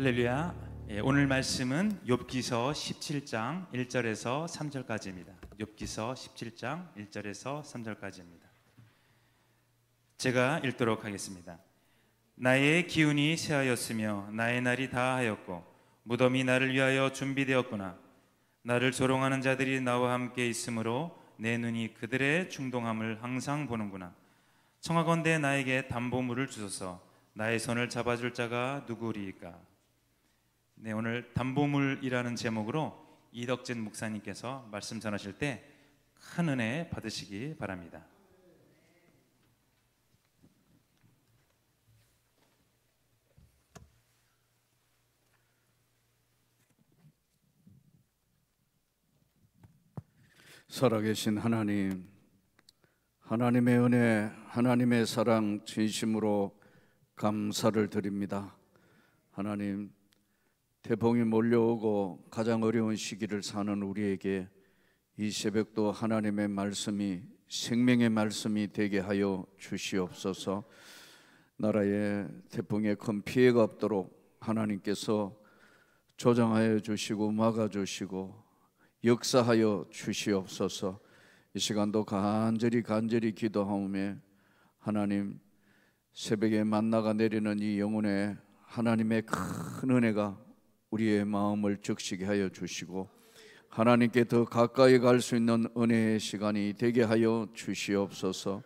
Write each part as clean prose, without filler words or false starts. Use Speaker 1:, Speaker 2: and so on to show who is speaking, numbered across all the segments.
Speaker 1: 할렐루야. 오늘 말씀은 욥기서 17장 1절에서 3절까지입니다. 욥기서 17장 1절에서 3절까지입니다. 제가 읽도록 하겠습니다. 나의 기운이 쇠하였으며 나의 날이 다하였고 무덤이 나를 위하여 준비되었구나. 나를 조롱하는 자들이 나와 함께 있으므로 내 눈이 그들의 충동함을 항상 보는구나. 청하건대 나에게 담보물을 주소서. 나의 손을 잡아줄 자가 누구리이까? 네, 오늘 담보물이라는 제목으로 이덕진 목사님께서 말씀 전하실 때 큰 은혜 받으시기 바랍니다.
Speaker 2: 살아계신 하나님, 하나님의 은혜, 하나님의 사랑 진심으로 감사를 드립니다. 하나님, 태풍이 몰려오고 가장 어려운 시기를 사는 우리에게 이 새벽도 하나님의 말씀이 생명의 말씀이 되게 하여 주시옵소서. 나라에 태풍에 큰 피해가 없도록 하나님께서 조정하여 주시고 막아주시고 역사하여 주시옵소서. 이 시간도 간절히 기도하오며 하나님, 새벽에 만나가 내리는 이 영혼의 하나님의 큰 은혜가 우리의 마음을 적시게 하여 주시고 하나님께 더 가까이 갈 수 있는 은혜의 시간이 되게 하여 주시옵소서.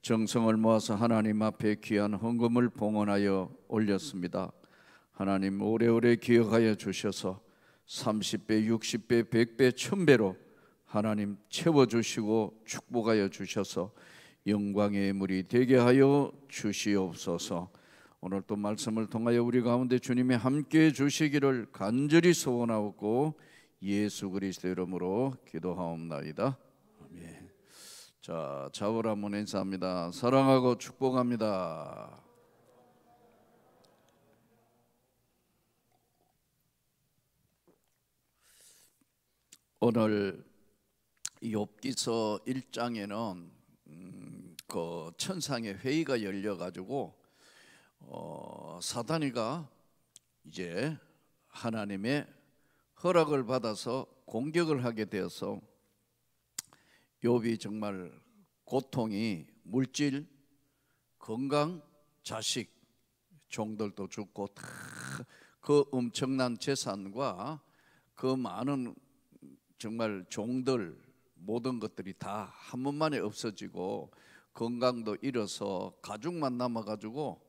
Speaker 2: 정성을 모아서 하나님 앞에 귀한 헌금을 봉헌하여 올렸습니다. 하나님, 오래오래 기억하여 주셔서 30배, 60배, 100배, 1000배로 하나님 채워주시고 축복하여 주셔서 영광의 물이 되게 하여 주시옵소서. 오늘 또 말씀을 통하여 우리 가운데 주님이 함께해 주시기를 간절히 소원하고 예수 그리스도 이름으로 기도하옵나이다. 아멘. 자, 자우라 한번 인사합니다. 사랑하고 축복합니다. 오늘 욥기서 1장에는 그 천상의 회의가 열려가지고 사단이가 이제 하나님의 허락을 받아서 공격을 하게 되어서 욥이 정말 고통이 물질, 건강, 자식, 종들도 죽고 다 그 엄청난 재산과 그 많은 정말 종들 모든 것들이 다 한 번만에 없어지고 건강도 잃어서 가죽만 남아가지고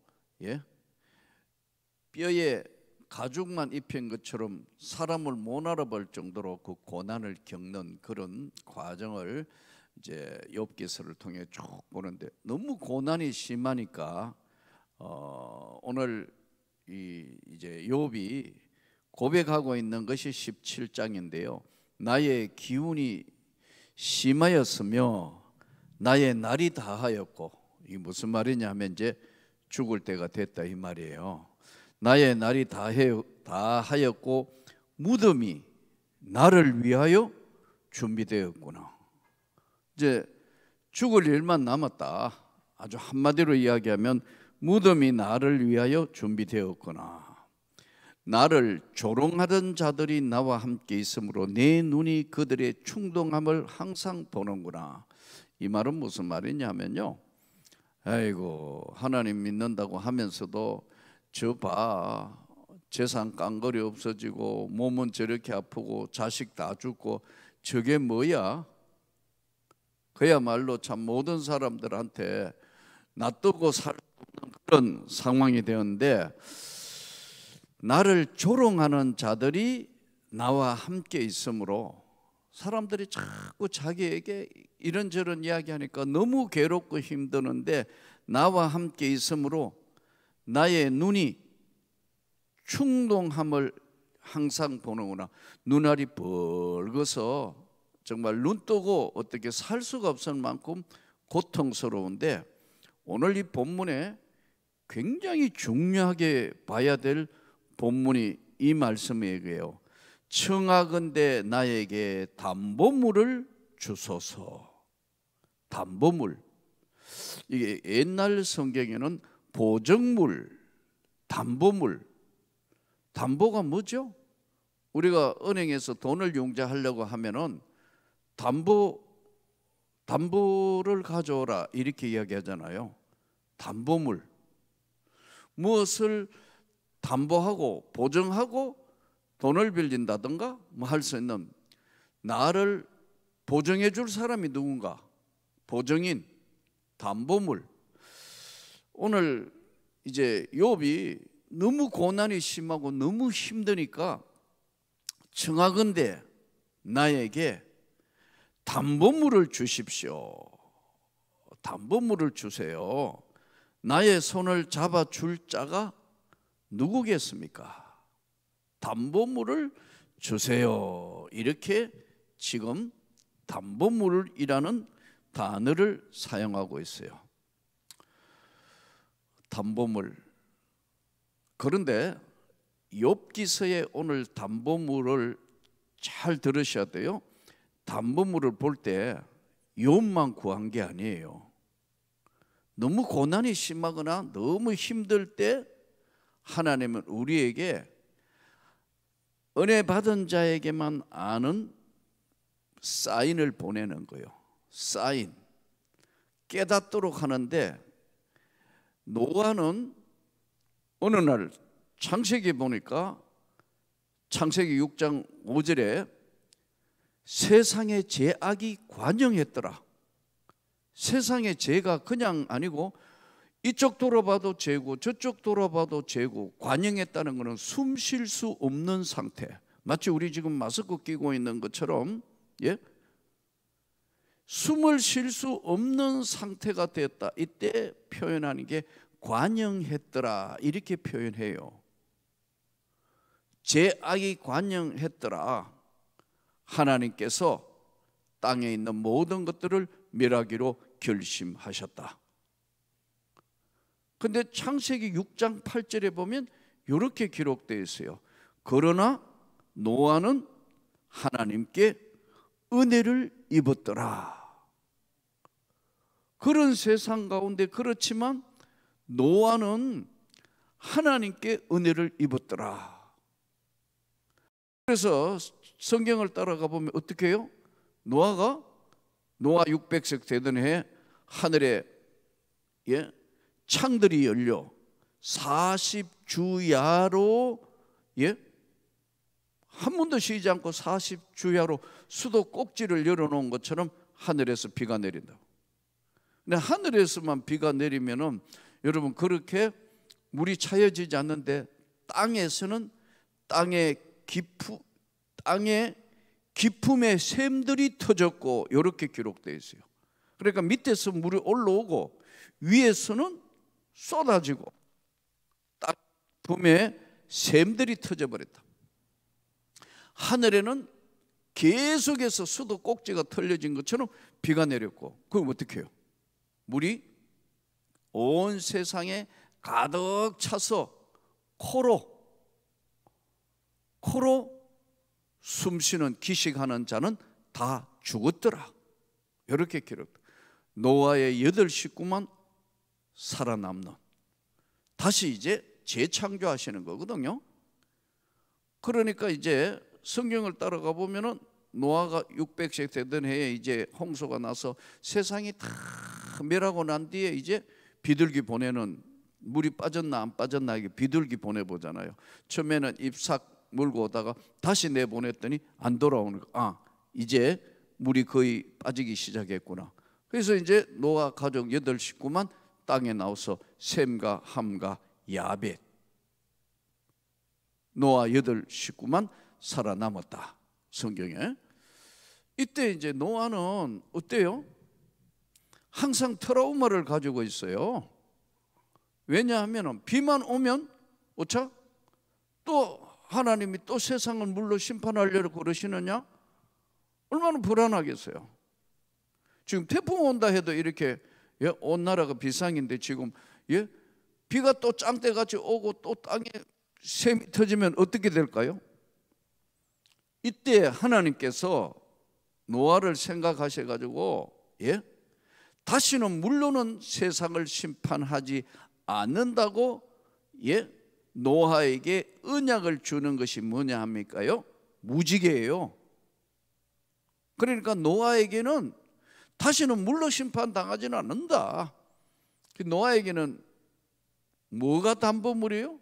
Speaker 2: 뼈에 가죽만 입힌 것처럼 사람을 못 알아볼 정도로 그 고난을 겪는 그런 과정을 이제 욥기서를 통해 쭉 보는데 너무 고난이 심하니까 오늘 이제 욥이 고백하고 있는 것이 17장인데요. 나의 기운이 심하였으며 나의 날이 다하였고, 이게 무슨 말이냐 하면 이제 죽을 때가 됐다 이 말이에요. 나의 날이 다하였고 무덤이 나를 위하여 준비되었구나. 이제 죽을 일만 남았다. 아주 한마디로 이야기하면 무덤이 나를 위하여 준비되었구나. 나를 조롱하던 자들이 나와 함께 있으므로 내 눈이 그들의 충동함을 항상 보는구나. 이 말은 무슨 말이냐면요, 아이고 하나님 믿는다고 하면서도 저 봐, 재산 깡거리 없어지고 몸은 저렇게 아프고 자식 다 죽고 저게 뭐야? 그야말로 참 모든 사람들한테 놔두고 살 수 없는 그런 상황이 되었는데, 나를 조롱하는 자들이 나와 함께 있으므로 사람들이 자꾸 자기에게 이런저런 이야기하니까 너무 괴롭고 힘드는데 나와 함께 있으므로 나의 눈이 충동함을 항상 보는구나. 눈알이 붉어서 정말 눈 뜨고 어떻게 살 수가 없을 만큼 고통스러운데, 오늘 이 본문에 굉장히 중요하게 봐야 될 본문이 이 말씀이에요. 청하건대 나에게 담보물을 주소서. 담보물, 이게 옛날 성경에는 보증물, 담보물 담보가 뭐죠? 우리가 은행에서 돈을 융자하려고 하면은 담보를 가져오라 이렇게 이야기하잖아요. 담보물, 무엇을 담보하고 보증하고 돈을 빌린다든가 뭐 할 수 있는, 나를 보증해 줄 사람이 누군가? 보증인, 담보물. 오늘 이제 욥이 너무 고난이 심하고 너무 힘드니까 청하건대 나에게 담보물을 주십시오. 담보물을 주세요. 나의 손을 잡아줄 자가 누구겠습니까? 담보물을 주세요. 이렇게 지금 담보물이라는 단어를 사용하고 있어요. 담보물. 그런데 욥기서의 오늘 담보물을 잘 들으셔야 돼요. 담보물을 볼 때 욥만 구한 게 아니에요. 너무 고난이 심하거나 너무 힘들 때 하나님은 우리에게 은혜 받은 자에게만 아는 사인을 보내는 거예요. 사인. 깨닫도록 하는데, 노아는 어느 날 창세기 보니까 창세기 6장 5절에 세상의 죄악이 관영했더라. 세상의 죄가 그냥 아니고 이쪽 돌아봐도 죄고 저쪽 돌아봐도 죄고, 관영했다는 것은 숨 쉴 수 없는 상태. 마치 우리 지금 마스크 끼고 있는 것처럼, 예? 숨을 쉴 수 없는 상태가 됐다. 이때 표현하는 게 관영했더라 이렇게 표현해요. 죄악이 관영했더라. 하나님께서 땅에 있는 모든 것들을 멸하기로 결심하셨다. 근데 창세기 6장 8절에 보면 이렇게 기록되어 있어요. 그러나 노아는 하나님께 은혜를 입었더라. 그런 세상 가운데 그렇지만 노아는 하나님께 은혜를 입었더라. 그래서 성경을 따라가 보면 어떻게 해요? 노아 600세 되던 해에 하늘에 창들이 열려 40주야로 한 번도 쉬지 않고 40주야로 수도 꼭지를 열어놓은 것처럼 하늘에서 비가 내린다. 근데 하늘에서만 비가 내리면은 여러분 그렇게 물이 차여지지 않는데 땅에서는 땅의 깊음에 샘들이 터졌고 이렇게 기록되어 있어요. 그러니까 밑에서 물이 올라오고 위에서는 쏟아지고 땅 품에 샘들이 터져버렸다. 하늘에는 계속해서 수도 꼭지가 털려진 것처럼 비가 내렸고, 그럼 어떻게 해요? 물이 온 세상에 가득 차서 코로 숨쉬는 기식하는 자는 다 죽었더라. 이렇게 기록. 노아의 8 식구만 살아남는, 다시 이제 재창조하시는 거거든요. 그러니까 이제 성경을 따라가 보면은 노아가 600세 되던 해에 이제 홍수가 나서 세상이 다 멸하고 난 뒤에 이제 비둘기 보내는, 물이 빠졌나 안 빠졌나 이게 비둘기 보내보잖아요. 처음에는 잎삭 물고 오다가 다시 내보냈더니 안 돌아오는 거. 이제 물이 거의 빠지기 시작했구나. 그래서 이제 노아 가족 8 식구만 땅에 나와서 셈과 함과 야벳, 노아 8 식구만 살아남았다. 성경에. 이때 이제 노아는 어때요? 항상 트라우마를 가지고 있어요. 왜냐하면 비만 오면 오차 또 하나님이 또 세상을 물로 심판하려고 그러시느냐? 얼마나 불안하겠어요. 지금 태풍 온다 해도 이렇게 온 나라가 비상인데 지금 비가 또 짱대같이 오고 또 땅에 샘이 터지면 어떻게 될까요? 이때 하나님께서 노아를 생각하셔가지고 다시는 물로는 세상을 심판하지 않는다고 노아에게 언약을 주는 것이 뭐냐 합니까요? 무지개예요. 그러니까 노아에게는 다시는 물로 심판당하지는 않는다. 노아에게는 뭐가 담보물이에요?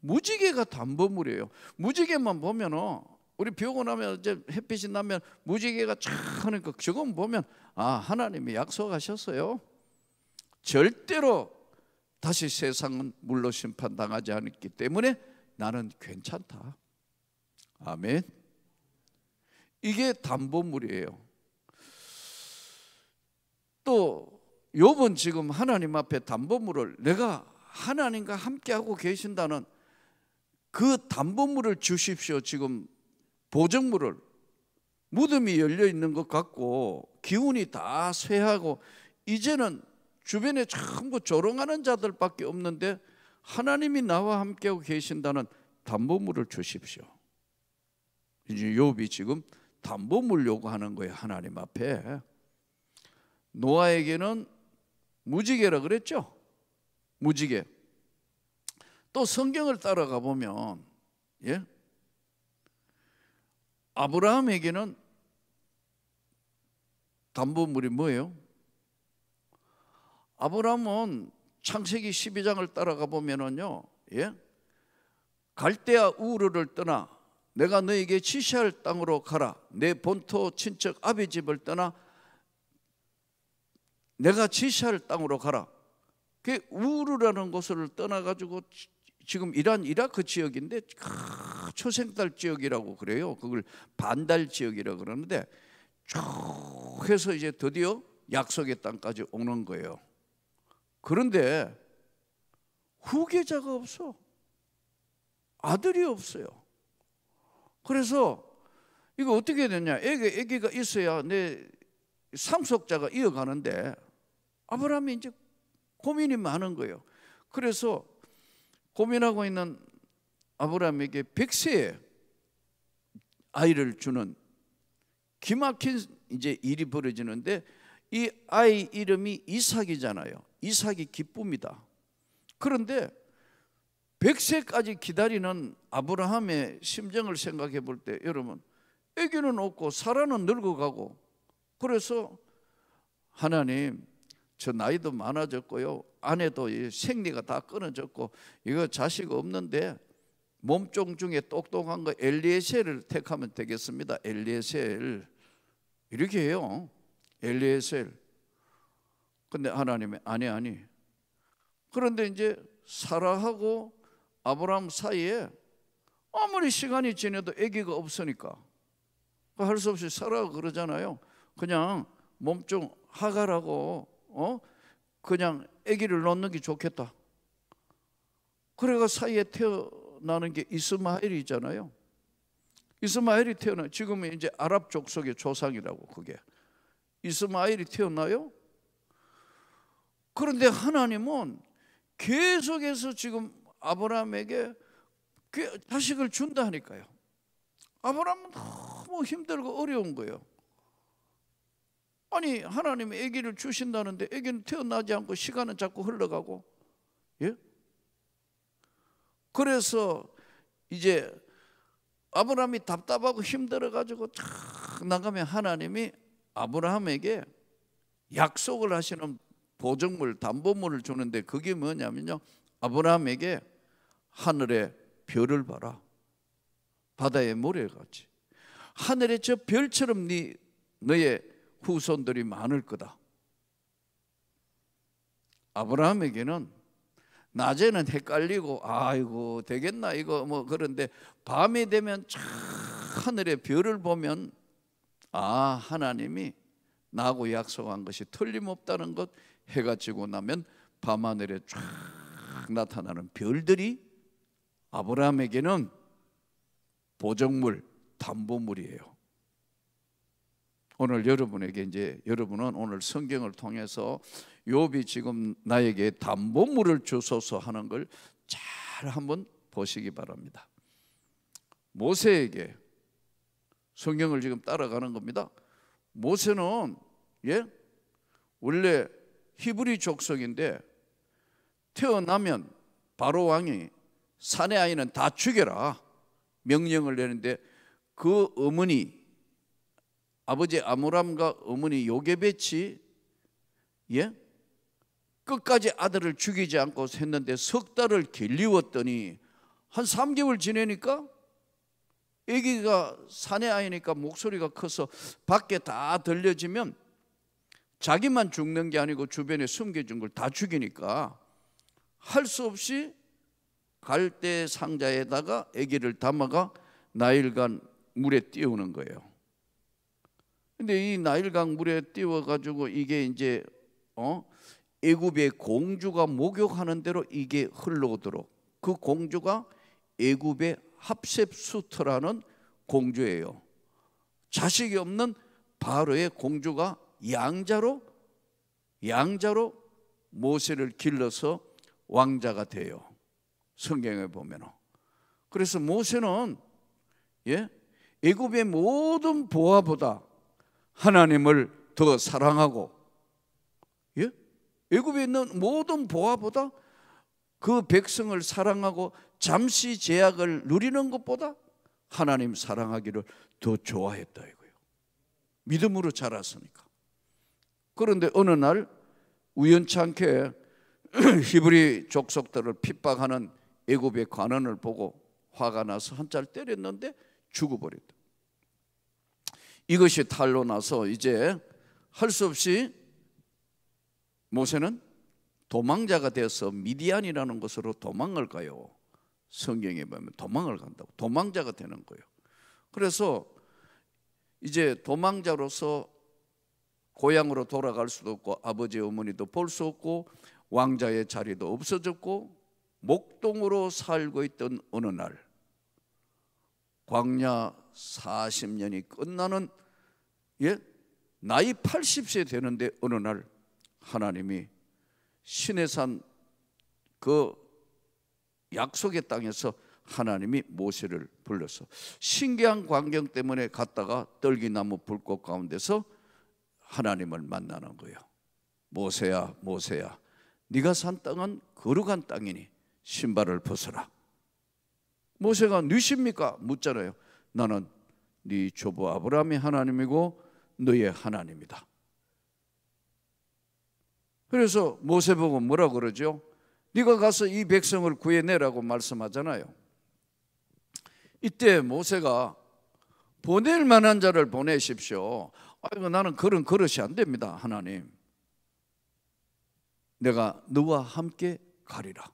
Speaker 2: 무지개가 담보물이에요. 무지개만 보면은 우리 비 오고 나면 이제 햇빛이 나면 무지개가 쫙 하니까 저건 보면 하나님이 약속하셨어요. 절대로 다시 세상은 물로 심판당하지 않았기 때문에 나는 괜찮다. 아멘. 이게 담보물이에요. 또 욥은 지금 하나님 앞에 담보물을, 내가 하나님과 함께하고 계신다는 그 담보물을 주십시오. 지금 보증물을, 무덤이 열려 있는 것 같고 기운이 다 쇠하고 이제는 주변에 전부 조롱하는 자들밖에 없는데 하나님이 나와 함께하고 계신다는 담보물을 주십시오. 이제 욥이 지금 담보물 요구하는 거예요. 하나님 앞에. 노아에게는 무지개라 그랬죠. 무지개. 또 성경을 따라가 보면 아브라함에게는 담보물이 뭐예요? 아브라함은 창세기 12장을 따라가 보면은요, 갈대아 우르를 떠나 내가 너에게 지시할 땅으로 가라. 내 본토 친척 아비 집을 떠나 내가 지시할 땅으로 가라. 그 우르라는 곳을 떠나가지고 지금 이란 이라크 지역인데 초생달 지역이라고 그래요. 그걸 반달 지역이라고 그러는데 쭉 해서 이제 드디어 약속의 땅까지 오는 거예요. 그런데 후계자가 없어. 아들이 없어요. 그래서 이거 어떻게 되냐? 애기가 있어야 내 상속자가 이어가는데 아브라함이 이제 고민이 많은 거예요. 그래서 고민하고 있는 아브라함에게 100세에 아이를 주는 기막힌 이제 일이 벌어지는데 이 아이 이름이 이삭이잖아요. 이삭이 기쁨이다. 그런데 100세까지 기다리는 아브라함의 심정을 생각해 볼 때 여러분, 아기는 없고 사라는 늙어가고, 그래서 하나님 저 나이도 많아졌고요, 아내도 생리가 다 끊어졌고 이거 자식 없는데 몸종 중에 똑똑한 거 엘리에셀을 택하면 되겠습니다. 엘리에셀 이렇게 해요. 엘리에셀. 근데 하나님이 아니. 그런데 이제 사라하고 아브라함 사이에 아무리 시간이 지나도 아기가 없으니까 할 수 없이 사라가 그러잖아요. 그냥 몸종 하갈하고 그냥 아기를 놓는 게 좋겠다. 그래가 사이에 태어나는 게 이스마엘이잖아요. 이스마엘이 태어나, 지금은 이제 아랍 족속의 조상이라고, 그게 이스마엘이 태어나요. 그런데 하나님은 계속해서 지금 아브라함에게 자식을 준다 하니까요. 아브라함은 너무 힘들고 어려운 거예요. 아니 하나님이 아기를 주신다는데 아기는 태어나지 않고 시간은 자꾸 흘러가고, 그래서 이제 아브라함이 답답하고 힘들어가지고 쫙 나가면 하나님이 아브라함에게 약속을 하시는 보증물, 담보물을 주는데 그게 뭐냐면요, 아브라함에게 하늘의 별을 봐라. 바다의 모래같이 하늘의 저 별처럼 너의 후손들이 많을 거다. 아브라함에게는 낮에는 헷갈리고 아이고 되겠나 이거 뭐, 그런데 밤이 되면 쫙 하늘의 별을 보면 하나님이 나하고 약속한 것이 틀림없다는 것, 해가 지고 나면 밤하늘에 쫙 나타나는 별들이 아브라함에게는 보증물, 담보물이에요. 오늘 여러분에게 여러분은 오늘 성경을 통해서 욥이 지금 나에게 담보물을 주소서 하는 걸 잘 한번 보시기 바랍니다. 모세에게 성경을 지금 따라가는 겁니다. 모세는 원래 히브리 족속인데 태어나면 바로 왕이 사내 아이는 다 죽여라 명령을 내는데 그 어머니, 아버지 아므람과 어머니 요게벳이 끝까지 아들을 죽이지 않고 했는데 석 달을 길리웠더니 한 3개월 지내니까 아기가 사내 아이니까 목소리가 커서 밖에 다 들려지면 자기만 죽는 게 아니고 주변에 숨겨준 걸 다 죽이니까 할 수 없이 갈대 상자에다가 아기를 담아가 나일강 물에 띄우는 거예요. 근데 이 나일강 물에 띄워가지고 이게 이제 애굽의 공주가 목욕하는 대로 이게 흘러오도록, 그 공주가 애굽의 합셉수트라는 공주예요. 자식이 없는 바로의 공주가 양자로 모세를 길러서 왕자가 돼요. 성경에 보면. 그래서 모세는 애굽의 모든 보화보다 하나님을 더 사랑하고, 애굽에 있는 모든 보화보다 그 백성을 사랑하고 잠시 제약을 누리는 것보다 하나님 사랑하기를 더 좋아했다 이거예요. 믿음으로 자랐으니까. 그런데 어느 날 우연찮게 히브리 족속들을 핍박하는 애굽의 관원을 보고 화가 나서 한 짤 때렸는데 죽어버렸다. 이것이 탈로 나서 이제 할 수 없이 모세는 도망자가 되어서 미디안이라는 곳으로 도망을 가요. 성경에 보면 도망을 간다고, 도망자가 되는 거예요. 그래서 이제 도망자로서 고향으로 돌아갈 수도 없고 아버지 어머니도 볼 수 없고 왕자의 자리도 없어졌고 목동으로 살고 있던 어느 날, 광야 40년이 끝나는 나이 80세 되는데 어느 날 하나님이 시내산 그 약속의 땅에서 하나님이 모세를 불러서 신기한 광경 때문에 갔다가 떨기나무 불꽃 가운데서 하나님을 만나는 거예요. 모세야, 모세야, 네가 산 땅은 거룩한 땅이니 신발을 벗어라. 모세가 누십니까? 묻잖아요. 나는 네 조부 아브라함의 하나님이고 너의 하나님이다. 그래서 모세 보고 뭐라 그러죠? 네가 가서 이 백성을 구해내라고 말씀하잖아요. 이때 모세가 보낼 만한 자를 보내십시오. 아이고, 나는 그런 그릇이 안 됩니다. 하나님, 내가 너와 함께 가리라.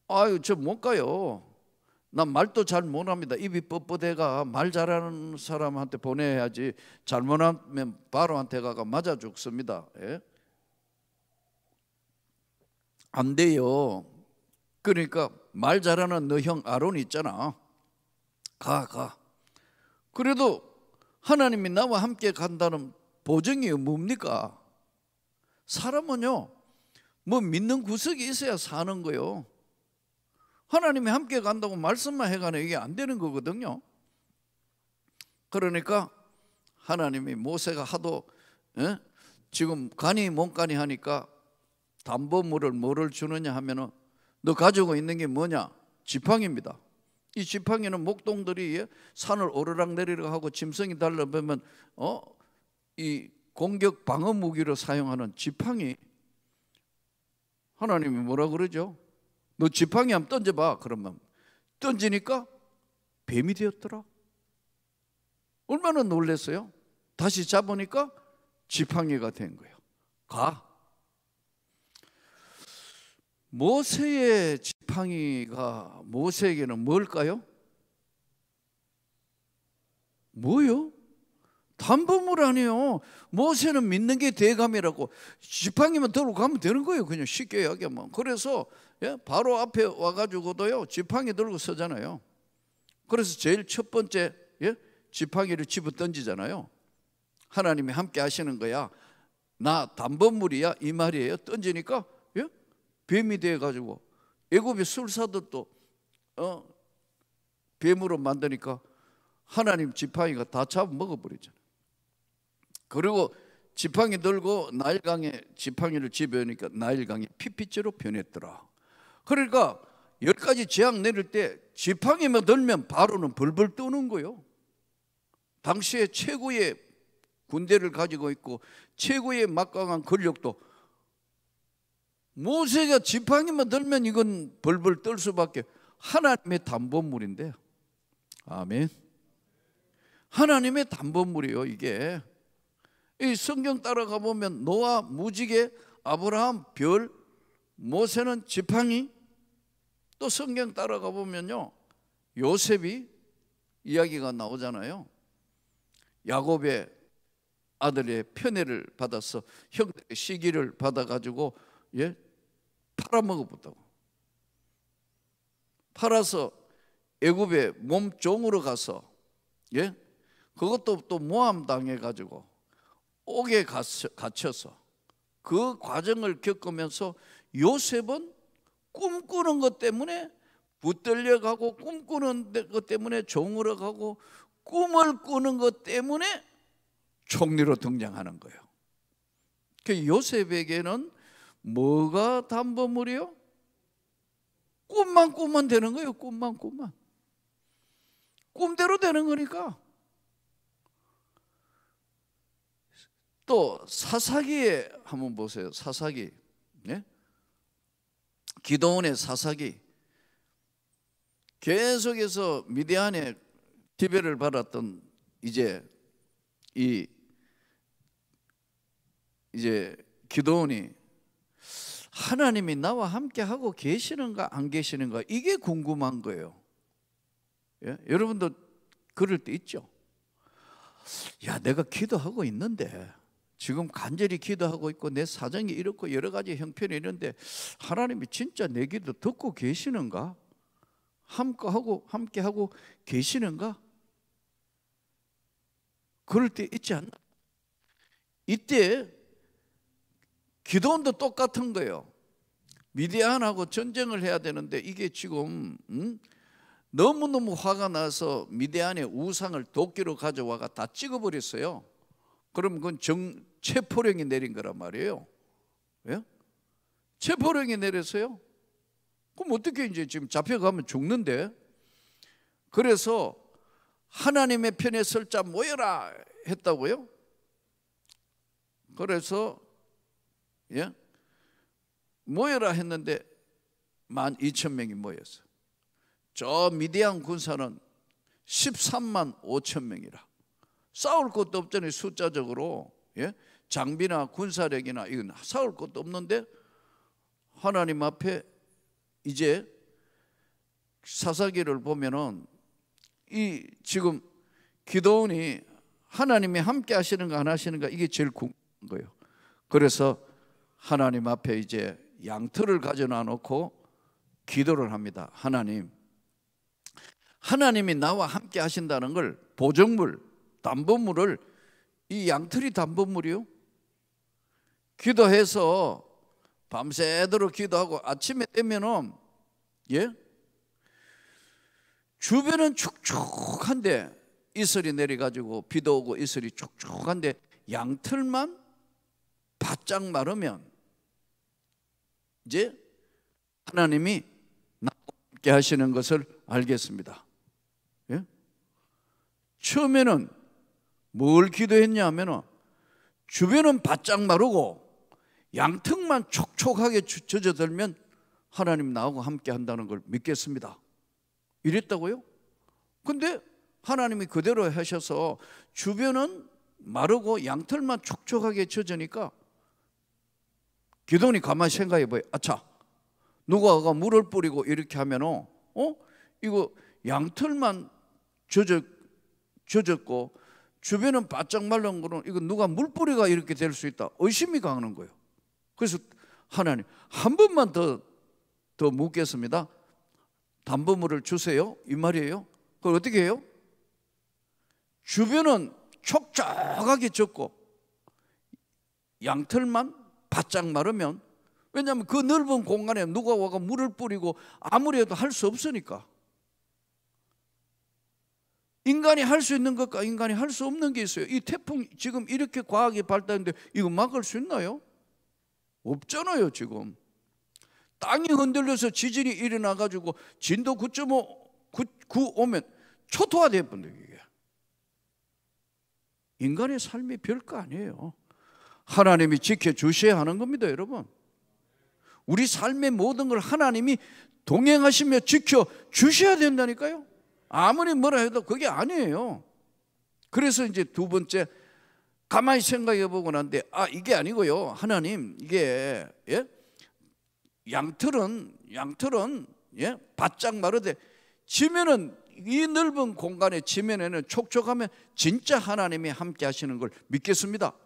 Speaker 2: 아유, 저 못 가요. 난 말도 잘 못합니다. 입이 뻣뻣해가 말 잘하는 사람한테 보내야지. 잘못하면 바로한테 가가 맞아 죽습니다. 안 돼요. 그러니까 말 잘하는 너 형 아론 있잖아. 가. 그래도 하나님이 나와 함께 간다는 보증이 뭡니까? 사람은요, 뭐 믿는 구석이 있어야 사는 거요. 하나님이 함께 간다고 말씀만 해가는 이게 안 되는 거거든요. 그러니까 하나님이 모세가 하도 지금 간이 몸간이 하니까 담보물을 뭐를 주느냐 하면은 너 가지고 있는 게 뭐냐? 지팡이입니다. 이 지팡이는 목동들이 산을 오르락내리락 하고 짐승이 달려보면 이 공격 방어 무기로 사용하는 지팡이. 하나님이 뭐라 그러죠? 너 지팡이 한번 던져봐. 그러면 던지니까 뱀이 되었더라. 얼마나 놀랐어요? 다시 잡으니까 지팡이가 된 거예요. 가. 모세의 지팡이가 모세에게는 뭘까요? 뭐요? 담보물 아니에요. 모세는 믿는 게 대감이라고. 지팡이만 들고 가면 되는 거예요. 그냥 쉽게 이야기하면. 그래서 바로 앞에 와가지고도요 지팡이 들고 서잖아요. 그래서 제일 첫 번째 지팡이를 집어 던지잖아요. 하나님이 함께 하시는 거야. 나 담보물이야 이 말이에요. 던지니까 뱀이 돼가지고 애굽의 술사들도 뱀으로 만드니까 하나님 지팡이가 다 잡아먹어버리잖아요. 그리고 지팡이 들고 나일강에 지팡이를 집어넣으니까 나일강이 피피째로 변했더라. 그러니까 10가지 재앙 내릴 때 지팡이만 들면 바로는 벌벌 떠는 거예요. 당시에 최고의 군대를 가지고 있고 최고의 막강한 권력도 모세가 지팡이만 들면 이건 벌벌 떨 수밖에. 하나님의 담보물인데, 아멘. 하나님의 담보물이에요. 이게 이 성경 따라가 보면 노아, 무지개, 아브라함, 별, 모세는 지팡이, 또 성경 따라가 보면요 요셉이 이야기가 나오잖아요. 야곱의 아들의 편애를 받아서 형들의 시기를 받아가지고 팔아먹어봤다고. 팔아서 애굽의 몸종으로 가서 그것도 또 모함 당해가지고 옥에 갇혀서 그 과정을 겪으면서 요셉은 꿈꾸는 것 때문에 붙들려가고 꿈꾸는 것 때문에 종으로 가고 꿈을 꾸는 것 때문에 총리로 등장하는 거예요. 그 요셉에게는 뭐가 담보물이요? 꿈만 꾸면 되는 거예요. 꿈만 꿈대로 되는 거니까. 또 사사기에 한번 보세요. 사사기, 기드온의 사사기. 계속해서 미디안의 지배를 받았던 이제 기드온이 하나님이 나와 함께 하고 계시는가 안 계시는가 이게 궁금한 거예요. 여러분도 그럴 때 있죠. 야, 내가 기도하고 있는데 지금 간절히 기도하고 있고 내 사정이 이렇고 여러 가지 형편이 있는데 하나님이 진짜 내 기도 듣고 계시는가? 함께 하고 계시는가? 그럴 때 있지 않나? 이때 기도원도 똑같은 거예요. 미디안하고 전쟁을 해야 되는데 이게 지금 너무너무 화가 나서 미디안의 우상을 도끼로 가져와가 다 찍어버렸어요. 그럼 그건 체포령이 내린 거란 말이에요. 체포령이 내렸어요. 그럼 어떻게 이제 지금 잡혀가면 죽는데? 그래서 하나님의 편에 설 자 모여라 했다고요. 그래서 모여라 했는데 12,000명이 모였어요. 저 미디안 군사는 13만 5천 명이라. 싸울 것도 없잖아요. 숫자적으로 장비나 군사력이나 이건 싸울 것도 없는데 하나님 앞에 이제 사사기를 보면은 이 지금 기드온이 하나님이 함께 하시는가 안 하시는가 이게 제일 궁금한 거예요. 그래서 하나님 앞에 이제 양털을 가져놔 놓고 기도를 합니다. 하나님이 나와 함께 하신다는 걸 보정물, 담보물을 이 양털이 담보물이요. 기도해서 밤새도록 기도하고 아침에 되면은 주변은 축축한데 이슬이 내려가지고 비도 오고 이슬이 축축한데 양털만 바짝 마르면 이제 하나님이 나와 함께 하시는 것을 알겠습니다. 처음에는 뭘 기도했냐 하면은 주변은 바짝 마르고 양턱만 촉촉하게 젖어들면 하나님 나하고 함께 한다는 걸 믿겠습니다. 이랬다고요? 근데 하나님이 그대로 하셔서 주변은 마르고 양털만 촉촉하게 젖으니까 기도원이 가만히 생각해 봐요. 아차, 누가 물을 뿌리고 이렇게 하면은 이거 양털만 젖었고 주변은 바짝 마른 거는 이거 누가 물뿌리가 이렇게 될 수 있다. 의심이 가는 거예요. 그래서 하나님 한 번만 더 묻겠습니다. 담보물을 주세요 이 말이에요. 그걸 어떻게 해요? 주변은 촉촉하게 젖고 양털만 바짝 마르면, 왜냐하면 그 넓은 공간에 누가 와가 물을 뿌리고 아무리 해도 할 수 없으니까. 인간이 할 수 있는 것과 인간이 할 수 없는 게 있어요. 이 태풍 지금 이렇게 과학이 발달했는데 이거 막을 수 있나요? 없잖아요. 지금 땅이 흔들려서 지진이 일어나 가지고 진도 9.9 오면 초토화돼 버려요. 이게 인간의 삶이 별거 아니에요. 하나님이 지켜주셔야 하는 겁니다, 여러분. 우리 삶의 모든 걸 하나님이 동행하시며 지켜주셔야 된다니까요. 아무리 뭐라 해도 그게 아니에요. 그래서 이제 두 번째, 가만히 생각해 보고 난데, 이게 아니고요. 하나님, 이게 양털은 바짝 마르되 지면은, 이 넓은 공간에 지면에는 촉촉하면 진짜 하나님이 함께 하시는 걸 믿겠습니다.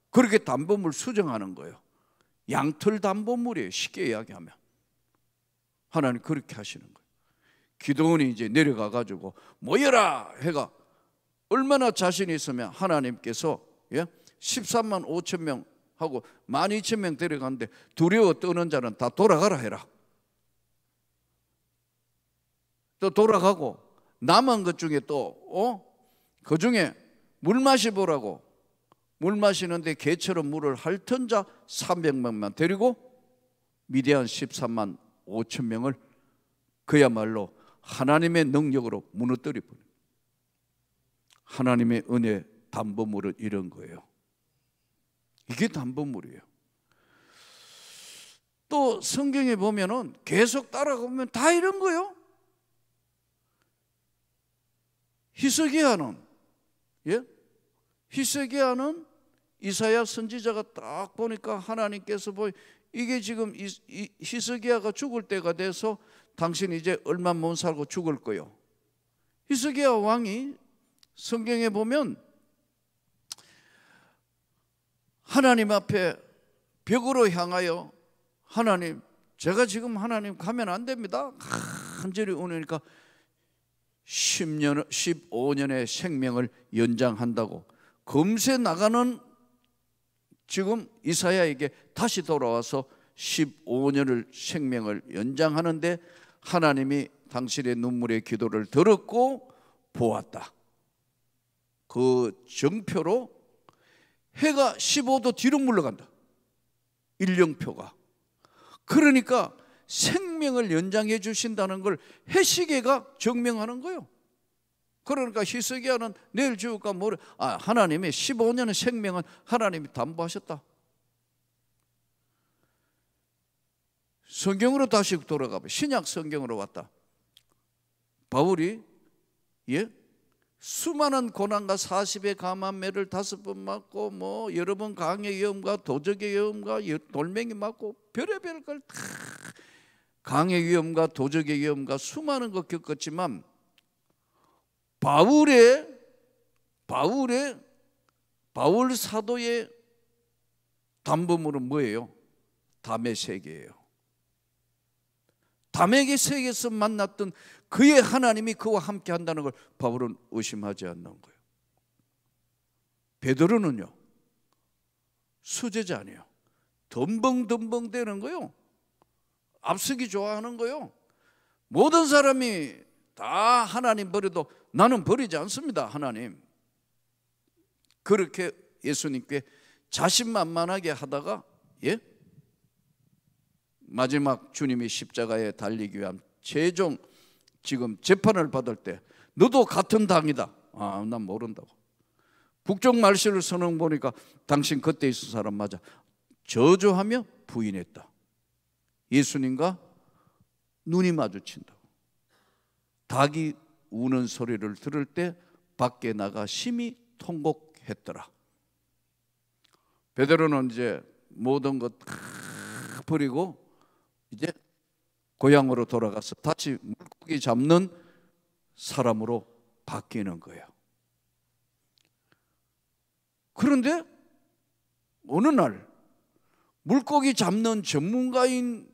Speaker 2: 그렇게 담보물 수정하는 거예요. 양털 담보물이에요, 쉽게 이야기하면. 하나님 그렇게 하시는 거예요. 기도원이 이제 내려가 가지고 모여라 해가 얼마나 자신이 있으면 하나님께서 13만 5천 명 하고 12,000명 데려갔는데 두려워 떠는 자는 다 돌아가라 해라. 또 돌아가고 남은 것 중에 또 그 중에 물 마시보라고, 물 마시는데 개처럼 물을 핥은 자 300명만 데리고 미디안 13만 5천 명을 그야말로 하나님의 능력으로 무너뜨려 버려요. 하나님의 은혜 담보물은 이런 거예요. 이게 담보물이에요. 또 성경에 보면은 계속 따라가면 다 이런 거예요. 히스기야는 이사야 선지자가 딱 보니까 하나님께서 이게 지금 히스기야가 죽을 때가 돼서 당신 이제 얼마 못 살고 죽을 거요. 히스기야 왕이 성경에 보면 하나님 앞에 벽으로 향하여, 하나님, 제가 지금 하나님 가면 안 됩니다. 간절히 오니까 15년의 생명을 연장한다고 금세 나가는 지금 이사야에게 다시 돌아와서 15년을 생명을 연장하는데 하나님이 당신의 눈물의 기도를 들었고 보았다. 그 정표로 해가 15도 뒤로 물러간다. 일령표가. 그러니까 생명을 연장해 주신다는 걸 해시계가 증명하는 거예요. 그러니까 히스기야는 내일 죽을까 모르, 하나님의 15년의 생명은 하나님이 담보하셨다. 성경으로 다시 돌아가 봐. 신약 성경으로 왔다. 바울이 수많은 고난과 40의 감한 매를 5번 맞고 여러 번 강의 위험과 도적의 위험과 돌멩이 맞고 별의별 걸 다 강의 위험과 도적의 위험과 수많은 거 겪었지만 바울 사도의 담보물은 뭐예요? 담의 세계예요. 담의 세계에서 만났던 그의 하나님이 그와 함께 한다는 걸 바울은 의심하지 않는 거예요. 베드로는요, 수제자 아니에요. 덤벙덤벙 대는 거예요. 앞서기 좋아하는 거예요. 모든 사람이 다 하나님 버려도 나는 버리지 않습니다, 하나님. 그렇게 예수님께 자신만만하게 하다가 마지막 주님이 십자가에 달리기 위한 최종 지금 재판을 받을 때 너도 같은 당이다. 난 모른다고. 북쪽 말씀을 선언 보니까 당신 그때 있은 사람 맞아. 저주하며 부인했다. 예수님과 눈이 마주친다고. 닭이 우는 소리를 들을 때 밖에 나가 심히 통곡했더라. 베드로는 이제 모든 것 버리고 이제 고향으로 돌아가서 다시 물고기 잡는 사람으로 바뀌는 거예요. 그런데 어느 날 물고기 잡는 전문가인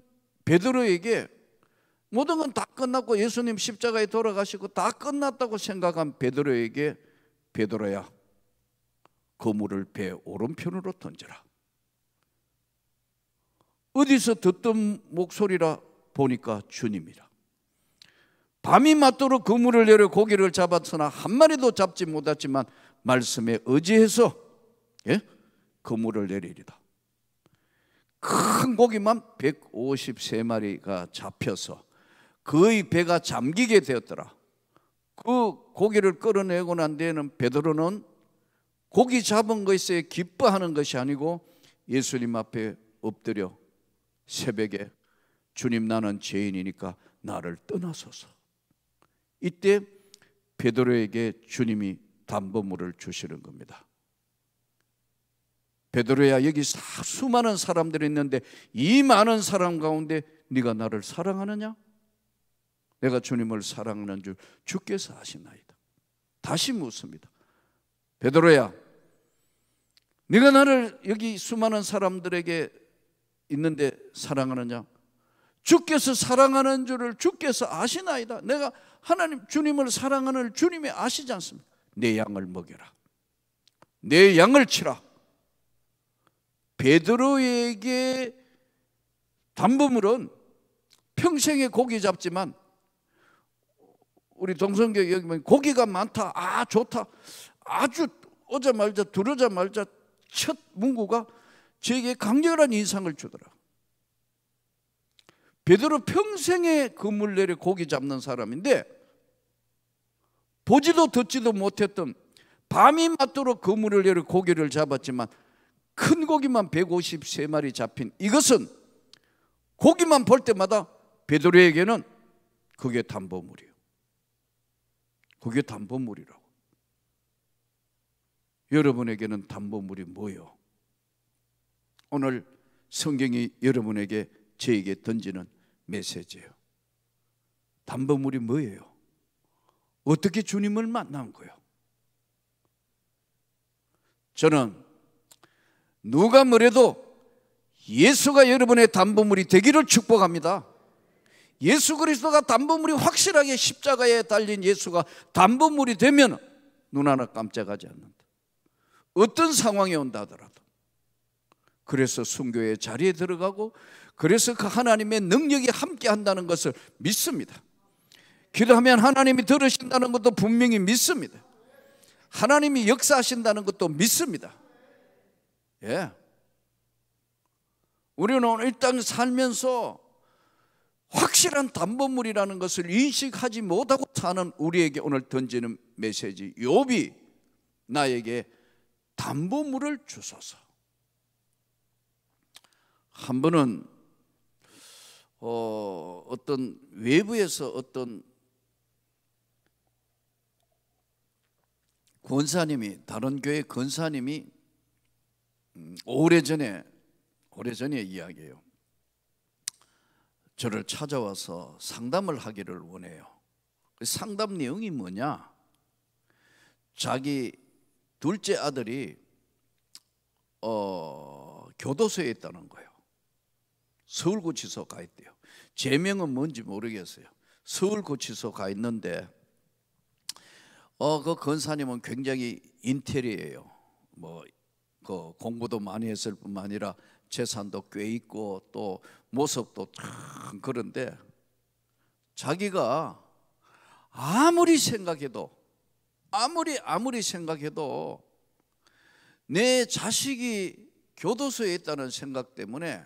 Speaker 2: 베드로에게 모든 건 다 끝났고 예수님 십자가에 돌아가시고 다 끝났다고 생각한 베드로에게 베드로야, 그물을 배 오른편으로 던져라. 어디서 듣던 목소리라 보니까 주님이라. 밤이 맞도록 그물을 내려 고기를 잡았으나 한 마리도 잡지 못했지만 말씀에 의지해서 그물을 내리리다. 큰 고기만 153마리가 잡혀서 거의 배가 잠기게 되었더라. 그 고기를 끌어내고 난 뒤에는 베드로는 고기 잡은 것에 기뻐하는 것이 아니고 예수님 앞에 엎드려 새벽에 주님, 나는 죄인이니까 나를 떠나소서. 이때 베드로에게 주님이 담보물을 주시는 겁니다. 베드로야, 여기 수많은 사람들이 있는데 이 많은 사람 가운데 네가 나를 사랑하느냐? 내가 주님을 사랑하는 줄 주께서 아시나이다. 다시 묻습니다. 베드로야, 네가 나를 여기 수많은 사람들에게 있는데 사랑하느냐? 주께서 사랑하는 줄을 주께서 아시나이다. 내가 하나님 주님을 사랑하는 주님이 아시지 않습니까? 내 양을 먹여라. 내 양을 치라. 베드로에게 담보물은 평생에 고기 잡지만, 우리 동성교회 여기 보면 고기가 많다, 아 좋다, 아주 오자마자 들어오자마자 첫 문구가 저에게 강렬한 인상을 주더라. 베드로 평생에 그물 내려 고기 잡는 사람인데 보지도 듣지도 못했던, 밤이 맞도록 그물을 내려 고기를 잡았지만 큰 고기만 153마리 잡힌 이것은 고기만 볼 때마다 베드로에게는 그게 담보물이에요. 그게 담보물이라고. 여러분에게는 담보물이 뭐예요? 오늘 성경이 여러분에게, 저에게 던지는 메시지예요. 담보물이 뭐예요? 어떻게 주님을 만난 거예요? 저는 누가 뭐래도 예수가 여러분의 담보물이 되기를 축복합니다. 예수 그리스도가 담보물이 확실하게 십자가에 달린 예수가 담보물이 되면 눈 하나 깜짝하지 않는다. 어떤 상황이 온다 하더라도. 그래서 순교의 자리에 들어가고, 그래서 그 하나님의 능력이 함께 한다는 것을 믿습니다. 기도하면 하나님이 들으신다는 것도 분명히 믿습니다. 하나님이 역사하신다는 것도 믿습니다. 예. 우리는 오늘 이 땅 살면서 확실한 담보물이라는 것을 인식하지 못하고 사는 우리에게 오늘 던지는 메시지, 욥이 나에게 담보물을 주소서. 한 번은 어떤 외부에서 어떤 권사님이, 다른 교회 권사님이 오래전의 이야기예요. 저를 찾아와서 상담을 하기를 원해요. 그 상담 내용이 뭐냐? 자기 둘째 아들이 교도소에 있다는 거예요. 서울구치소 가 있대요. 제명은 뭔지 모르겠어요. 서울구치소 가 있는데 그 권사님은 굉장히 인텔리예요. 그 공부도 많이 했을 뿐만 아니라 재산도 꽤 있고 또 모습도 참 그런데, 자기가 아무리 생각해도 내 자식이 교도소에 있다는 생각 때문에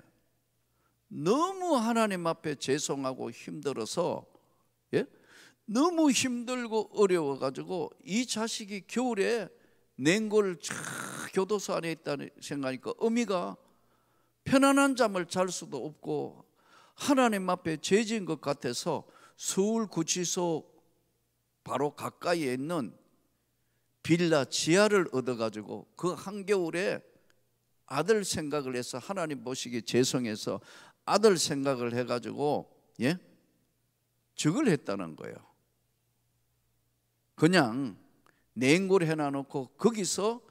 Speaker 2: 너무 하나님 앞에 죄송하고 힘들어서, 너무 힘들고 어려워가지고 이 자식이 겨울에 냉골 교도소 안에 있다는 생각하니까 어미가 편안한 잠을 잘 수도 없고 하나님 앞에 죄 지은 것 같아서 서울구치소 바로 가까이에 있는 빌라 지하를 얻어가지고 그 한겨울에 아들 생각을 해서, 하나님 보시기에 죄송해서 아들 생각을 해가지고 저걸 했다는 거예요. 그냥 냉골 해놔놓고 거기서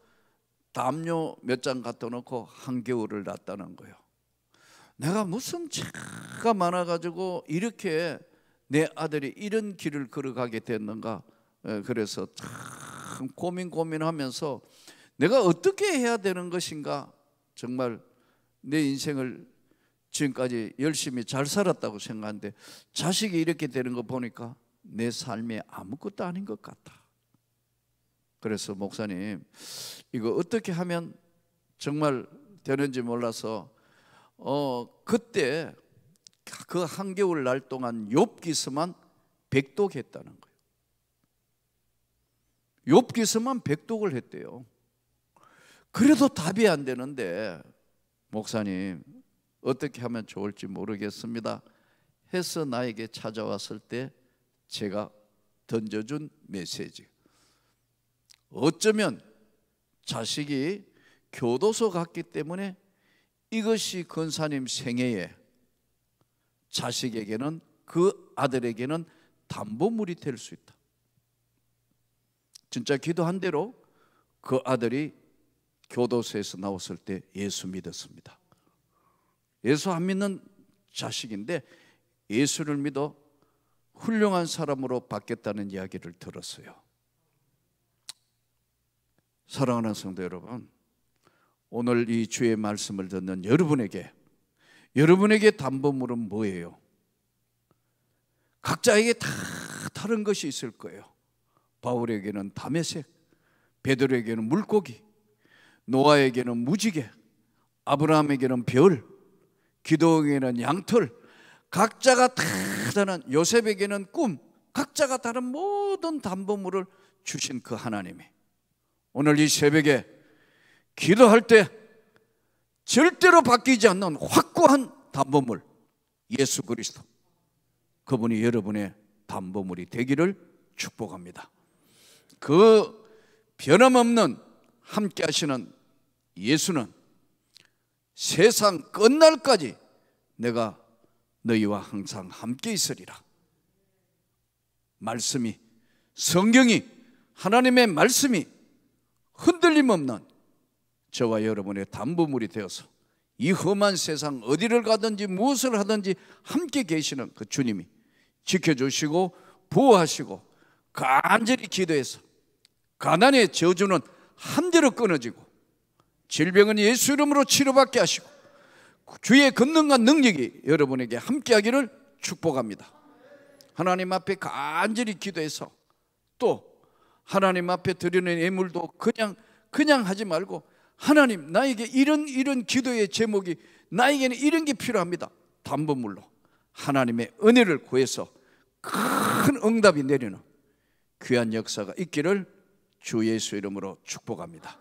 Speaker 2: 담요 몇 장 갖다 놓고 한겨울을 놨다는 거예요. 내가 무슨 죄가 많아가지고 이렇게 내 아들이 이런 길을 걸어가게 됐는가. 그래서 참 고민하면서 내가 어떻게 해야 되는 것인가. 정말 내 인생을 지금까지 열심히 잘 살았다고 생각하는데 자식이 이렇게 되는 거 보니까 내 삶이 아무것도 아닌 것 같다. 그래서 목사님, 이거 어떻게 하면 정말 되는지 몰라서 그때 그 한겨울 날 동안 욥기서만 100독 했다는 거예요. 욥기서만 100독을 했대요. 그래도 답이 안 되는데 목사님 어떻게 하면 좋을지 모르겠습니다 해서 나에게 찾아왔을 때 제가 던져준 메시지, 어쩌면 자식이 교도소 갔기 때문에 이것이 권사님 생애에 자식에게는, 그 아들에게는 담보물이 될 수 있다. 진짜 기도한 대로 그 아들이 교도소에서 나왔을 때 예수 믿었습니다. 예수 안 믿는 자식인데 예수를 믿어 훌륭한 사람으로 바뀌었다는 이야기를 들었어요. 사랑하는 성도 여러분, 오늘 이 주의 말씀을 듣는 여러분에게 담보물은 뭐예요? 각자에게 다 다른 것이 있을 거예요. 바울에게는 다메섹, 베드로에게는 물고기, 노아에게는 무지개, 아브라함에게는 별, 기도에게는 양털, 각자가 다 다른, 요셉에게는 꿈, 각자가 다른 모든 담보물을 주신 그 하나님이 오늘 이 새벽에 기도할 때 절대로 바뀌지 않는 확고한 담보물, 예수 그리스도, 그분이 여러분의 담보물이 되기를 축복합니다. 그 변함없는 함께 하시는 예수는 세상 끝날까지 내가 너희와 항상 함께 있으리라. 말씀이, 성경이, 하나님의 말씀이 흔들림 없는 저와 여러분의 담보물이 되어서 이 험한 세상 어디를 가든지 무엇을 하든지 함께 계시는 그 주님이 지켜주시고 보호하시고 간절히 기도해서 가난의 저주는 한대로 끊어지고 질병은 예수 이름으로 치료받게 하시고 주의 권능과 능력이 여러분에게 함께하기를 축복합니다. 하나님 앞에 간절히 기도해서 또 하나님 앞에 드리는 예물도 그냥 하지 말고 하나님, 나에게 이런 기도의 제목이, 나에게는 이런 게 필요합니다. 담보물로 하나님의 은혜를 구해서 큰 응답이 내리는 귀한 역사가 있기를 주 예수 이름으로 축복합니다.